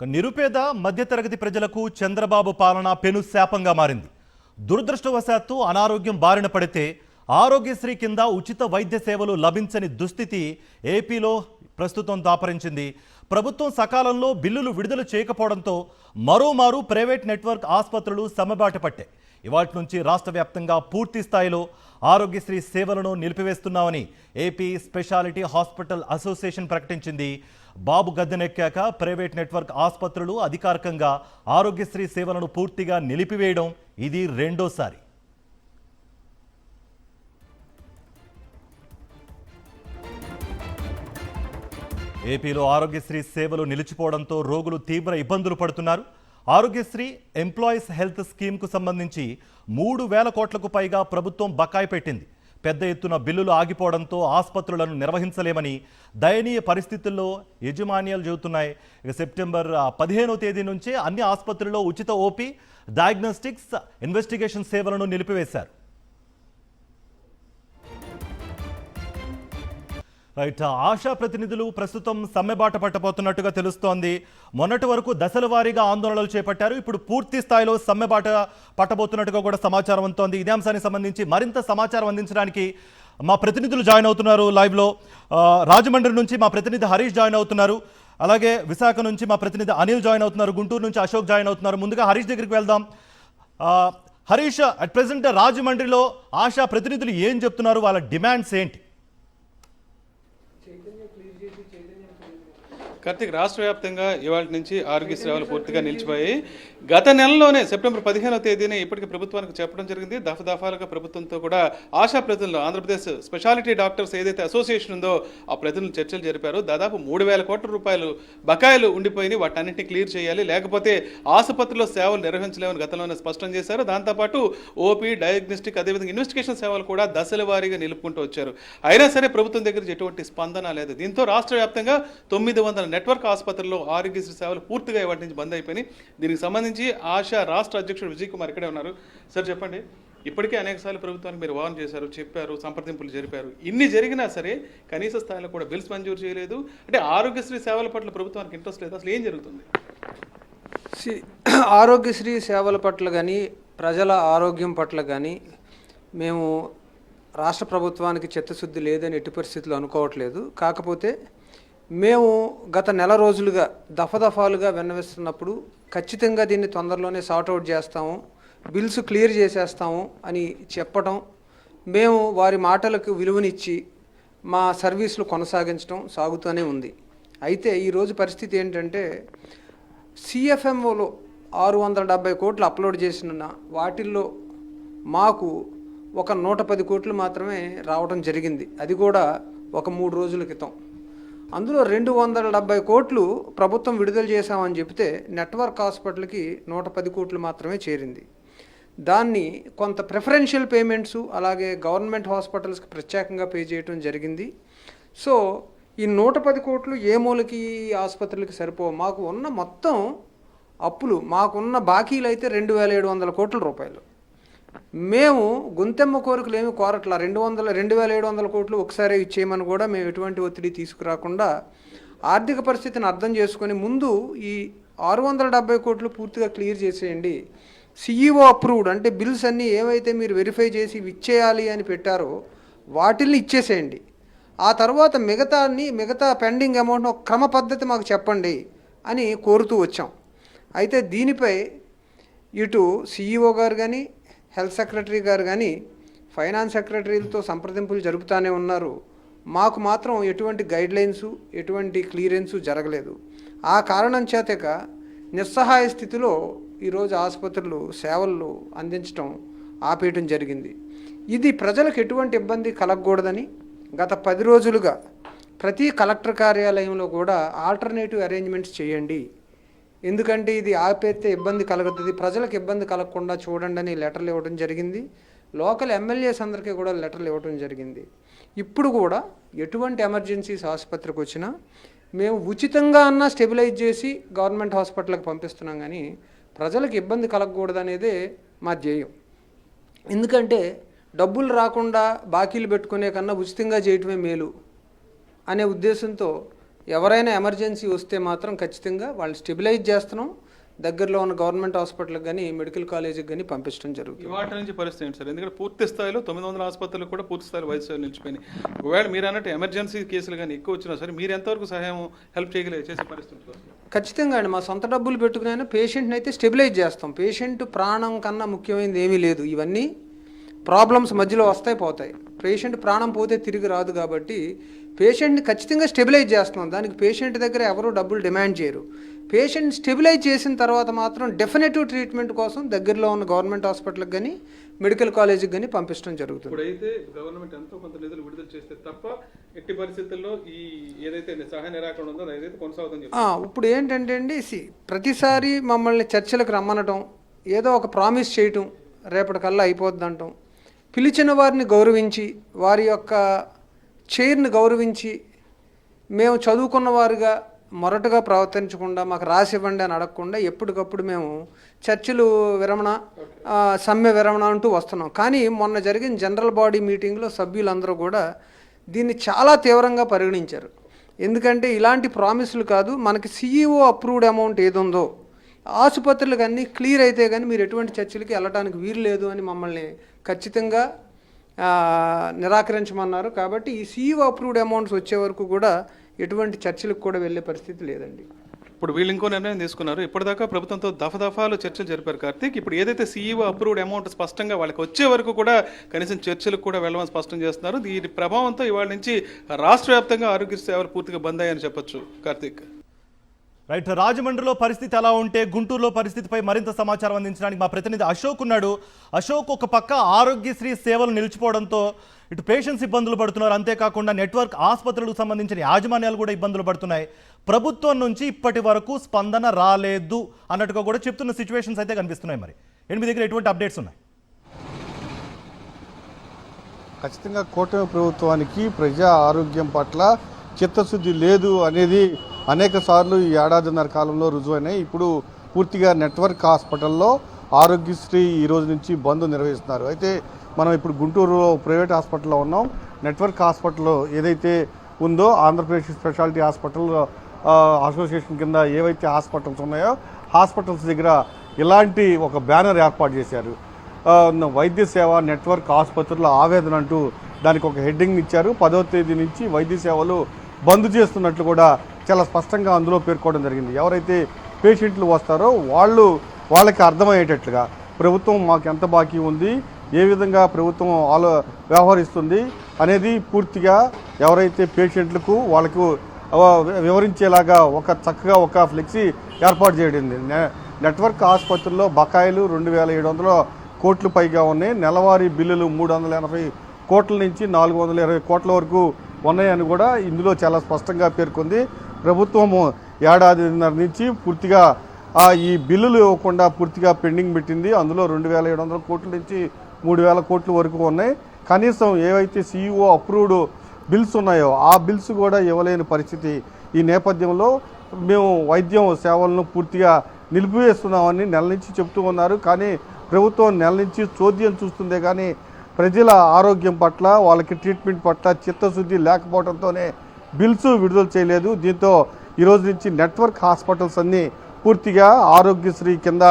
నిరుపేద మధ్యతరగతి ప్రజలకు చంద్రబాబు పాలన పెను శాపంగా మారింది. దురదృష్టవశాత్తు అనారోగ్యం బారిన పడితే ఆరోగ్యశ్రీ కింద ఉచిత వైద్య సేవలు లభించని దుస్థితి ఏపీలో ప్రస్తుతం దాపరించింది. ప్రభుత్వం సకాలంలో బిల్లులు విడుదల చేయకపోవడంతో మరోమారు ప్రైవేట్ నెట్వర్క్ ఆసుపత్రులు సమ్మబాట పట్టాయి. ఇవాటి నుంచి రాష్ట్ర వ్యాప్తంగా పూర్తి స్థాయిలో ఆరోగ్యశ్రీ సేవలను నిలిపివేస్తున్నామని ఏపీ స్పెషాలిటీ హాస్పిటల్ అసోసియేషన్ ప్రకటించింది. బాబు గద్దెనెక్కాక ప్రైవేట్ నెట్వర్క్ ఆసుపత్రులు అధికారికంగా ఆరోగ్యశ్రీ సేవలను పూర్తిగా నిలిపివేయడం ఇది రెండోసారి. ఏపీలో ఆరోగ్యశ్రీ సేవలు నిలిచిపోవడంతో రోగులు తీవ్ర ఇబ్బందులు పడుతున్నారు. ఆరోగ్యశ్రీ ఎంప్లాయీస్ హెల్త్ స్కీమ్కు సంబంధించి 3,000 కోట్లకు పైగా ప్రభుత్వం బకాయి పెట్టింది. పెద్ద ఎత్తున బిల్లులు ఆగిపోవడంతో ఆసుపత్రులను నిర్వహించలేమని దయనీయ పరిస్థితుల్లో యజమాన్యాలు చెబుతున్నాయి. సెప్టెంబర్ 15వ తేదీ నుంచే అన్ని ఆసుపత్రుల్లో ఉచిత ఓపీ, డయాగ్నోస్టిక్స్, ఇన్వెస్టిగేషన్ సేవలను నిలిపివేశారు. రైట్, ఆశా ప్రతినిధులు ప్రస్తుతం సమ్మెబాట పట్టబోతున్నట్టుగా తెలుస్తోంది. మొన్నటి వరకు దశల వారీగా ఆందోళనలు చేపట్టారు. ఇప్పుడు పూర్తి స్థాయిలో సమ్మెబాట పట్టబోతున్నట్టుగా కూడా సమాచారం అందుతోంది. ఇదే అంశానికి సంబంధించి మరింత సమాచారం అందించడానికి మా ప్రతినిధులు జాయిన్ అవుతున్నారు లైవ్లో. రాజమండ్రి నుంచి మా ప్రతినిధి హరీష్ జాయిన్ అవుతున్నారు. అలాగే విశాఖ నుంచి మా ప్రతినిధి అనిల్ జాయిన్ అవుతున్నారు. గుంటూరు నుంచి అశోక్ జాయిన్ అవుతున్నారు. ముందుగా హరీష్ దగ్గరికి వెళ్దాం. హరీష్, అట్ ప్రెసెంట్ రాజమండ్రిలో ఆశా ప్రతినిధులు ఏం చెప్తున్నారు? వాళ్ళ డిమాండ్స్ ఏంటి? కార్తీక్, రాష్ట్ర వ్యాప్తంగా ఇవాళ నుంచి ఆరోగ్య సేవలు పూర్తిగా నిలిచిపోయాయి. గత నెలలోనే సెప్టెంబర్ 15వ తేదీనే ఇప్పటికీ ప్రభుత్వానికి చెప్పడం జరిగింది. దఫాలుగా ప్రభుత్వంతో కూడా ఆశా ప్రతినిధులు, ఆంధ్రప్రదేశ్ స్పెషాలిటీ డాక్టర్స్ ఏదైతే అసోసియేషన్ ఉందో ఆ ప్రతినిధులు చర్చలు జరిపారు. దాదాపు 3,000 కోట్ల రూపాయలు బకాయిలు ఉండిపోయి వాటన్నింటినీ క్లియర్ చేయాలి, లేకపోతే ఆసుపత్రిలో సేవలు నిర్వహించలేమని గతంలోనే స్పష్టం చేశారు. దాంతోపాటు ఓపీ, డయాగ్నోస్టిక్, అదేవిధంగా ఇన్వెస్టిగేషన్ సేవలు కూడా దశల వారీగా నిలుపుకుంటూ వచ్చారు. అయినా సరే ప్రభుత్వం దగ్గర ఎటువంటి స్పందన లేదు. దీంతో రాష్ట్ర వ్యాప్తంగా 900 నెట్వర్క్ ఆసుపత్రుల్లో ఆరోగ్యశ్రీ సేవలు పూర్తిగా ఇవాటి నుంచి బంద్ అయిపోయినాయి. దీనికి సంబంధించి ఆశా రాష్ట్ర అధ్యక్షుడు విజయ్ కుమార్ ఇక్కడే ఉన్నారు. సార్ చెప్పండి, ఇప్పటికే అనేకసార్లు ప్రభుత్వానికి మీరు వార్న్ చేశారు, చెప్పారు, సంప్రదింపులు జరిపారు. ఇన్ని జరిగినా సరే కనీస స్థాయిలో కూడా బిల్స్ మంజూరు చేయలేదు. అంటే ఆరోగ్యశ్రీ సేవల పట్ల ప్రభుత్వానికి ఇంట్రెస్ట్ లేదు. అసలు ఏం జరుగుతుంది? ఆరోగ్యశ్రీ సేవల పట్ల కానీ ప్రజల ఆరోగ్యం పట్ల కానీ మేము రాష్ట్ర ప్రభుత్వానికి చిత్తశుద్ధి లేదని ఎట్టి పరిస్థితుల్లో అనుకోవట్లేదు. కాకపోతే మేము గత నెల రోజులుగా దఫాలుగా విన్నవిస్తున్నప్పుడు ఖచ్చితంగా దీన్ని తొందరలోనే సార్ట్అవుట్ చేస్తాము, బిల్స్ క్లియర్ చేసేస్తాము అని చెప్పడం, మేము వారి మాటలకు విలువనిచ్చి మా సర్వీసులు కొనసాగించడం సాగుతూనే ఉంది. అయితే ఈరోజు పరిస్థితి ఏంటంటే సిఎఫ్ఎంఓలో 670 కోట్లు అప్లోడ్ చేసిన వాటిల్లో మాకు ఒక 110 కోట్లు మాత్రమే రావడం జరిగింది. అది కూడా ఒక 3 రోజుల క్రితం. అందులో 270 కోట్లు ప్రభుత్వం విడుదల చేశామని చెప్తే నెట్వర్క్ హాస్పిటల్కి 110 కోట్లు మాత్రమే చేరింది. దాన్ని కొంత ప్రిఫరెన్షియల్ పేమెంట్స్ అలాగే గవర్నమెంట్ హాస్పిటల్స్కి ప్రత్యేకంగా పే చేయడం జరిగింది. సో ఈ 110 కోట్లు ఏ మూలకి ఆసుపత్రులకి సరిపో. మాకు ఉన్న మొత్తం అప్పులు, మాకున్న బాకీలు అయితే 2,700 కోట్ల రూపాయలు. మేము గుంతెమ్మ కోరికలు ఏమి కోరట్లా. 2,700 కోట్లు ఒకసారి ఇచ్చేయమని కూడా మేము ఎటువంటి ఒత్తిడి తీసుకురాకుండా ఆర్థిక పరిస్థితిని అర్థం చేసుకొని ముందు ఈ 670 కోట్లు పూర్తిగా క్లియర్ చేసేయండి. సిఈఓ అప్రూవ్డ్ అంటే బిల్స్ అన్నీ ఏవైతే మీరు వెరిఫై చేసి ఇచ్చేయాలి అని పెట్టారో వాటిల్ని ఇచ్చేసేయండి. ఆ తర్వాత మిగతా పెండింగ్ అమౌంట్ ఒక క్రమ పద్ధతి మాకు చెప్పండి అని కోరుతూ వచ్చాం. అయితే దీనిపై ఇటు సిఈఓ గారు కానీ, హెల్త్ సెక్రటరీ గారు కానీ, ఫైనాన్స్ సెక్రటరీలతో సంప్రదింపులు జరుపుతూనే ఉన్నారు. మాకు మాత్రం ఎటువంటి గైడ్లైన్సు, ఎటువంటి క్లియరెన్సు జరగలేదు. ఆ కారణం చేతక నిస్సహాయ స్థితిలో ఈరోజు ఆసుపత్రులు సేవలు అందించడం ఆపేయటం జరిగింది. ఇది ప్రజలకు ఎటువంటి ఇబ్బంది కలగకూడదని గత 10 రోజులుగా ప్రతి కలెక్టర్ కార్యాలయంలో కూడా ఆల్టర్నేటివ్ అరేంజ్మెంట్స్ చేయండి, ఎందుకంటే ఇది ఆపేస్తే ఇబ్బంది కలుగుతుంది, ప్రజలకు ఇబ్బంది కలగకుండా చూడండి అని లెటర్లు ఇవ్వడం జరిగింది. లోకల్ ఎమ్మెల్యేస్ అందరికీ కూడా లెటర్లు ఇవ్వడం జరిగింది. ఇప్పుడు కూడా ఎటువంటి ఎమర్జెన్సీస్ ఆసుపత్రికి వచ్చినా మేము ఉచితంగా అన్నా స్టెబిలైజ్ చేసి గవర్నమెంట్ హాస్పిటల్కి పంపిస్తున్నాం, కానీ ప్రజలకు ఇబ్బంది కలగకూడదు అనేదే మా ధ్యేయం. ఎందుకంటే డబ్బులు రాకుండా బాకీలు పెట్టుకునే కన్నా ఉచితంగా చేయటమే మేలు అనే ఉద్దేశంతో ఎవరైనా ఎమర్జెన్సీ వస్తే మాత్రం ఖచ్చితంగా వాళ్ళు స్టెబిలైజ్ చేస్తున్నాం. దగ్గరలో ఉన్న గవర్నమెంట్ హాస్పిటల్కి కానీ మెడికల్ కాలేజీకి కానీ పంపించడం జరుగుతుంది. ఇవాటి నుంచి పరిస్థితి ఏంటి సార్? ఎందుకంటే పూర్తి స్థాయిలో 900 ఆసుపత్రులు కూడా పూర్తి స్థాయిలో వైద్య సేవలు నిలిచిపోయినాయి. ఒకవేళ మీరు అన్నట్టు ఎమర్జెన్సీ కేసులు కానీ ఎక్కువ వచ్చినా సరే మీరు ఎంతవరకు సహాయం హెల్ప్ చేసే పరిస్థితి? ఖచ్చితంగా అండి, మా సొంత డబ్బులు పెట్టుకునైనా పేషెంట్ని అయితే స్టెబిలైజ్ చేస్తాం. పేషెంట్ ప్రాణం కన్నా ముఖ్యమైనది ఏమీ లేదు. ఇవన్నీ ప్రాబ్లమ్స్ మధ్యలో వస్తాయి పోతాయి. పేషెంట్ ప్రాణం పోతే తిరిగి రాదు కాబట్టి పేషెంట్ని ఖచ్చితంగా స్టెబిలైజ్ చేస్తున్నాం. దానికి పేషెంట్ దగ్గర ఎవరు డబ్బులు డిమాండ్ చేయరు. పేషెంట్ స్టెబిలైజ్ చేసిన తర్వాత మాత్రం డెఫినెటివ్ ట్రీట్మెంట్ కోసం దగ్గరలో ఉన్న గవర్నమెంట్ హాస్పిటల్కి కానీ మెడికల్ కాలేజీకి కానీ పంపించడం జరుగుతుంది. ఇప్పుడైతే గవర్నమెంట్ ఎంతో కొంత నిధులు విడుదల చేస్తే తప్ప ఎట్టి పరిస్థితుల్లో ఈ ఏదైతే సహాయ నిరాకరణ ఉందో అదైతే కొనసాగుతుంది. ఇప్పుడు ఏంటంటే అండి, ప్రతిసారి మమ్మల్ని చర్చలకు రమ్మనటం, ఏదో ఒక ప్రామిస్ చేయటం, రేపటికల్లా అయిపోద్ది అంటాం. పిలిచిన వారిని గౌరవించి వారి యొక్క చైర్ని గౌరవించి మేము చదువుకున్న వారుగా మొరటుగా ప్రవర్తించకుండా మాకు రాసి ఇవ్వండి అని అడగకుండా ఎప్పటికప్పుడు మేము చర్చలు విరమణ, సమ్మె విరమణ అంటూ వస్తున్నాం. కానీ మొన్న జరిగిన జనరల్ బాడీ మీటింగ్లో సభ్యులందరూ కూడా దీన్ని చాలా తీవ్రంగా పరిగణించారు. ఎందుకంటే ఇలాంటి ప్రామిసులు కాదు, మనకి CEO అప్రూవ్డ్ అమౌంట్ ఏది ఉందో ఆసుపత్రులకు అన్నీ క్లియర్ అయితే కానీ మీరు ఎటువంటి చర్చలకి వెళ్ళడానికి వీలు లేదు అని మమ్మల్ని ఖచ్చితంగా నిరాకరించమన్నారు. కాబట్టి ఈ CEO అప్రూవ్డ్ అమౌంట్స్ వచ్చే వరకు కూడా ఎటువంటి చర్చలకు కూడా వెళ్ళే పరిస్థితి లేదండి. ఇప్పుడు వీళ్ళు ఇంకో నిర్ణయం తీసుకున్నారు. ఇప్పటిదాకా ప్రభుత్వంతో దఫాలు చర్చలు జరిపారు కార్తీక్. ఇప్పుడు ఏదైతే CEO అప్రూవ్డ్ అమౌంట్ స్పష్టంగా వాళ్ళకి వచ్చే వరకు కూడా కనీసం చర్చలకు కూడా వెళ్ళమని స్పష్టం చేస్తున్నారు. దీని ప్రభావంతో ఇవాళ నుంచి రాష్ట్ర వ్యాప్తంగా ఆరోగ్య సేవలు పూర్తిగా బంద్ అయ్యాయని చెప్పొచ్చు కార్తీక్. రైట్, రాజమండ్రిలో పరిస్థితి ఎలా ఉంటే గుంటూరులో పరిస్థితిపై మరింత సమాచారం అందించడానికి మా ప్రతినిధి అశోక్ ఉన్నాడు. అశోక్, ఒక పక్క ఆరోగ్యశ్రీ సేవలు నిలిచిపోవడంతో ఇటు పేషెంట్స్ ఇబ్బందులు పడుతున్నారు, అంతేకాకుండా నెట్వర్క్ ఆసుపత్రులకు సంబంధించిన యాజమాన్యాలు కూడా ఇబ్బందులు పడుతున్నాయి. ప్రభుత్వం నుంచి ఇప్పటి వరకు స్పందన రాలేదు అన్నట్టుగా కూడా చెప్తున్న సిచ్యువేషన్స్ అయితే కనిపిస్తున్నాయి. మరి మీ దగ్గర ఎటువంటి అప్డేట్స్ ఉన్నాయి? ఖచ్చితంగా కూటమి ప్రభుత్వానికి ప్రజా ఆరోగ్యం పట్ల చిత్తశుద్ధి లేదు అనేది అనేక సార్లు ఈ ఏడాదిన్నర కాలంలో రుజువైనాయి. ఇప్పుడు పూర్తిగా నెట్వర్క్ హాస్పిటల్లో ఆరోగ్యశ్రీ ఈ రోజు నుంచి బంద్ నిర్వహిస్తున్నారు. అయితే మనం ఇప్పుడు గుంటూరులో ప్రైవేట్ హాస్పిటల్లో ఉన్నాం. నెట్వర్క్ హాస్పిటల్ ఏదైతే ఉందో ఆంధ్రప్రదేశ్ స్పెషాలిటీ హాస్పిటల్ అసోసియేషన్ కింద ఏవైతే హాస్పిటల్స్ ఉన్నాయో హాస్పిటల్స్ దగ్గర ఇలాంటి ఒక బ్యానర్ ఏర్పాటు చేశారు. వైద్య సేవ నెట్వర్క్ ఆసుపత్రుల ఆవేదన అంటూ దానికి ఒక హెడ్డింగ్ ఇచ్చారు. 10వ తేదీ నుంచి వైద్య సేవలు బంద్ చేస్తున్నట్లు కూడా చాలా స్పష్టంగా అందులో పేర్కోవడం జరిగింది. ఎవరైతే పేషెంట్లు వస్తారో వాళ్ళకి అర్థమయ్యేటట్లుగా ప్రభుత్వం మాకు ఎంత బాకీ ఉంది, ఏ విధంగా ప్రభుత్వం వ్యవహరిస్తుంది అనేది పూర్తిగా ఎవరైతే పేషెంట్లకు వాళ్ళకు వివరించేలాగా చక్కగా ఒక ఫ్లెక్సీ ఏర్పాటు చేయడింది. నెట్వర్క్ ఆసుపత్రుల్లో బకాయిలు 2700 కోట్లు పైగా ఉన్నాయి. నెలవారీ బిల్లులు 380 కోట్ల నుంచి 420 కోట్ల వరకు ఉన్నాయని కూడా ఇందులో చాలా స్పష్టంగా పేర్కొంది. ప్రభుత్వము ఏడాదిన్నర నుంచి పూర్తిగా ఈ బిల్లులు ఇవ్వకుండా పూర్తిగా పెండింగ్ పెట్టింది. అందులో 2700 కోట్ల నుంచి 3000 కోట్ల వరకు ఉన్నాయి. కనీసం ఏవైతే CEO అప్రూవ్డ్ బిల్స్ ఉన్నాయో ఆ బిల్స్ కూడా ఇవ్వలేని పరిస్థితి. ఈ నేపథ్యంలో మేము వైద్యం సేవలను పూర్తిగా నిలిపివేస్తున్నామని నెల నుంచి చెప్తూ ఉన్నారు. కానీ ప్రభుత్వం నెల నుంచి చోద్యం చూస్తుందే కానీ ప్రజల ఆరోగ్యం పట్ల వాళ్ళకి ట్రీట్మెంట్ పట్ల చిత్తశుద్ధి లేకపోవడంతోనే బిల్స్ విడుదల చేయలేదు. దీంతో ఈరోజు నుంచి నెట్వర్క్ హాస్పిటల్స్ అన్నీ పూర్తిగా ఆరోగ్యశ్రీ కింద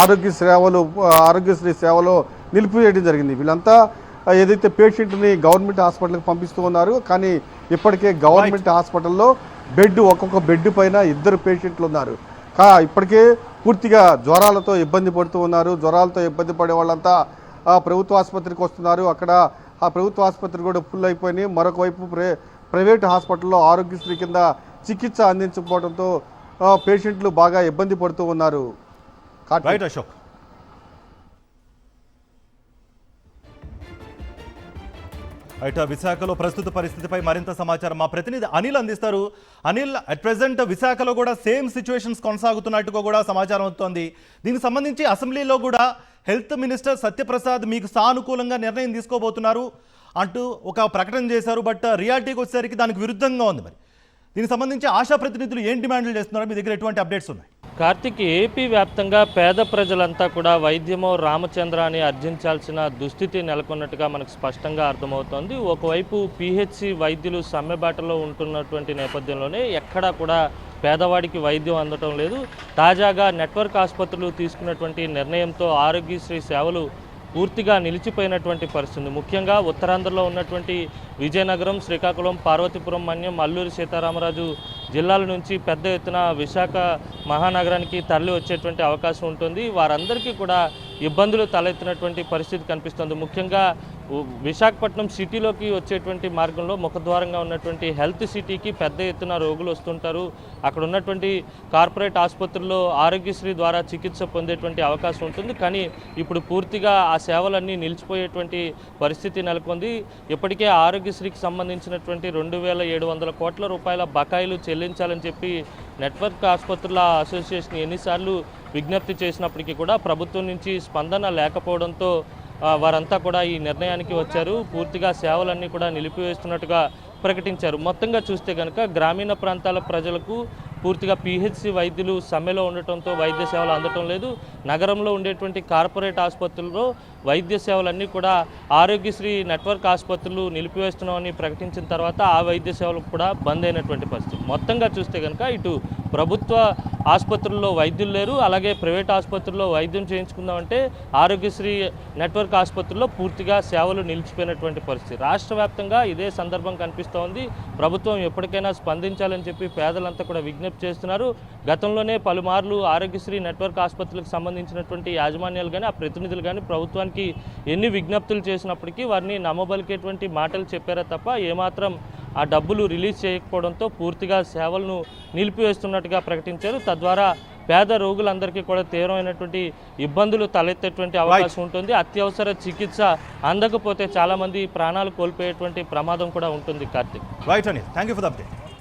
ఆరోగ్యశ్రీ సేవలో నిలిపివేయడం జరిగింది. వీళ్ళంతా ఏదైతే పేషెంట్ని గవర్నమెంట్ హాస్పిటల్కి పంపిస్తూ ఉన్నారు. కానీ ఇప్పటికే గవర్నమెంట్ హాస్పిటల్లో ఒక్కొక్క బెడ్ పైన 2 పేషెంట్లు ఉన్నారు. ఇప్పటికే పూర్తిగా జ్వరాలతో ఇబ్బంది పడుతూ ఉన్నారు. జ్వరాలతో ఇబ్బంది పడే వాళ్ళంతా ప్రభుత్వ ఆసుపత్రికి వస్తున్నారు. అక్కడ ఆ ప్రభుత్వ ఆసుపత్రి కూడా ఫుల్ అయిపోయినాయి. మరొక వైపు ప్రైవేట్ హాస్పిటల్లో ఆరోగ్యశ్రీ కింద చికిత్స అందించకపోవడంతో పేషెంట్లు బాగా ఇబ్బంది పడుతూ ఉన్నారు. రైట్ అశోక్. అయితే విశాఖలో ప్రస్తుత పరిస్థితిపై మరింత సమాచారం మా ప్రతినిధి అనిల్ అందిస్తారు. అనిల్, అట్ ప్రెసెంట్ విశాఖలో కూడా సేమ్ సిచ్యువేషన్స్ కొనసాగుతున్నట్టుగా కూడా సమాచారం వస్తోంది. దీనికి సంబంధించి అసెంబ్లీలో కూడా హెల్త్ మినిస్టర్ సత్యప్రసాద్ మీకు సానుకూలంగా నిర్ణయం తీసుకోబోతున్నారు అంటూ ఒక ప్రకటన చేశారు. బట్ రియాలిటీకి వచ్చేసరికి దానికి విరుద్ధంగా ఉంది. మరి దీనికి సంబంధించి ఆశా ప్రతినిధులు ఏం డిమాండ్లు చేస్తున్నారో మీ దగ్గర ఎటువంటి అప్డేట్స్ ఉన్నాయి? కార్తిక్, ఏపీ వ్యాప్తంగా పేద ప్రజలంతా కూడా వైద్యమో రామచంద్ర అని అర్జించాల్సిన దుస్థితి నెలకొన్నట్టుగా మనకు స్పష్టంగా అర్థమవుతోంది. ఒకవైపు పిహెచ్సి వైద్యులు సమ్మెబాటలో ఉంటున్నటువంటి నేపథ్యంలోనే ఎక్కడా కూడా పేదవాడికి వైద్యం అందటం లేదు. తాజాగా నెట్వర్క్ ఆసుపత్రులు తీసుకున్నటువంటి నిర్ణయంతో ఆరోగ్యశ్రీ సేవలు పూర్తిగా నిలిచిపోయినటువంటి పరిస్థితి. ముఖ్యంగా ఉత్తరాంధ్రలో ఉన్నటువంటి విజయనగరం, శ్రీకాకుళం, పార్వతీపురం, మన్యం, అల్లూరి సీతారామరాజు జిల్లాల నుంచి పెద్ద ఎత్తున విశాఖ మహానగరానికి తరలి వచ్చేటువంటి అవకాశం ఉంటుంది. వారందరికీ కూడా ఇబ్బందులు తలెత్తినటువంటి పరిస్థితి కనిపిస్తుంది. ముఖ్యంగా విశాఖపట్నం సిటీలోకి వచ్చేటువంటి మార్గంలో ముఖద్వారంగా ఉన్నటువంటి హెల్త్ సిటీకి పెద్ద ఎత్తున రోగులు వస్తుంటారు. అక్కడ ఉన్నటువంటి కార్పొరేట్ ఆసుపత్రుల్లో ఆరోగ్యశ్రీ ద్వారా చికిత్స పొందేటువంటి అవకాశం ఉంటుంది. కానీ ఇప్పుడు పూర్తిగా ఆ సేవలన్నీ నిలిచిపోయేటువంటి పరిస్థితి నెలకొంది. ఇప్పటికే ఆరోగ్యశ్రీకి సంబంధించినటువంటి 2,700 కోట్ల రూపాయల బకాయిలు చెల్లించాలని చెప్పి నెట్వర్క్ ఆసుపత్రుల అసోసియేషన్ ఎన్నిసార్లు విజ్ఞప్తి చేసినప్పటికీ కూడా ప్రభుత్వం నుంచి స్పందన లేకపోవడంతో వారంతా కూడా ఈ నిర్ణయానికి వచ్చారు. పూర్తిగా సేవలన్నీ కూడా నిలిపివేస్తున్నట్టుగా ప్రకటించారు. మొత్తంగా చూస్తే కనుక గ్రామీణ ప్రాంతాల ప్రజలకు పూర్తిగా పిహెచ్సి వైద్యులు సమ్మెలో ఉండటంతో వైద్య సేవలు అందటం లేదు. నగరంలో ఉండేటువంటి కార్పొరేట్ ఆసుపత్రుల్లో వైద్య సేవలన్నీ కూడా ఆరోగ్యశ్రీ నెట్వర్క్ ఆసుపత్రులు నిలిపివేస్తున్నామని ప్రకటించిన తర్వాత ఆ వైద్య సేవలు కూడా బంద్ అయినటువంటి పరిస్థితి. మొత్తంగా చూస్తే కనుక ఇటు ప్రభుత్వ ఆసుపత్రుల్లో వైద్యులు లేరు, అలాగే ప్రైవేట్ ఆసుపత్రుల్లో వైద్యం చేయించుకుందామంటే ఆరోగ్యశ్రీ నెట్వర్క్ ఆసుపత్రుల్లో పూర్తిగా సేవలు నిలిచిపోయినటువంటి పరిస్థితి. రాష్ట్ర వ్యాప్తంగా ఇదే సందర్భం కనిపిస్తోంది. ప్రభుత్వం ఎప్పటికైనా స్పందించాలని చెప్పి పేదలంతా కూడా విజ్ఞప్తి చేస్తున్నారు. గతంలోనే పలుమార్లు ఆరోగ్యశ్రీ నెట్వర్క్ ఆసుపత్రులకు సంబంధించినటువంటి యాజమాన్యాలు కానీ ఆ ప్రతినిధులు కానీ ప్రభుత్వానికి ఎన్ని విజ్ఞప్తులు చేసినప్పటికీ వారిని నమ్మబలికేటువంటి మాటలు చెప్పారే తప్ప ఏమాత్రం ఆ డబ్బులు రిలీజ్ చేయకపోవడంతో పూర్తిగా సేవలను నిలిపివేస్తున్నట్టుగా ప్రకటించారు. తద్వారా పేద రోగులందరికీ కూడా తీవ్రమైనటువంటి ఇబ్బందులు తలెత్తేటువంటి అవకాశం ఉంటుంది. అత్యవసర చికిత్స అందకపోతే చాలామంది ప్రాణాలు కోల్పోయేటువంటి ప్రమాదం కూడా ఉంటుంది. కార్తిక్, రైట్ అండి, thank you for the update.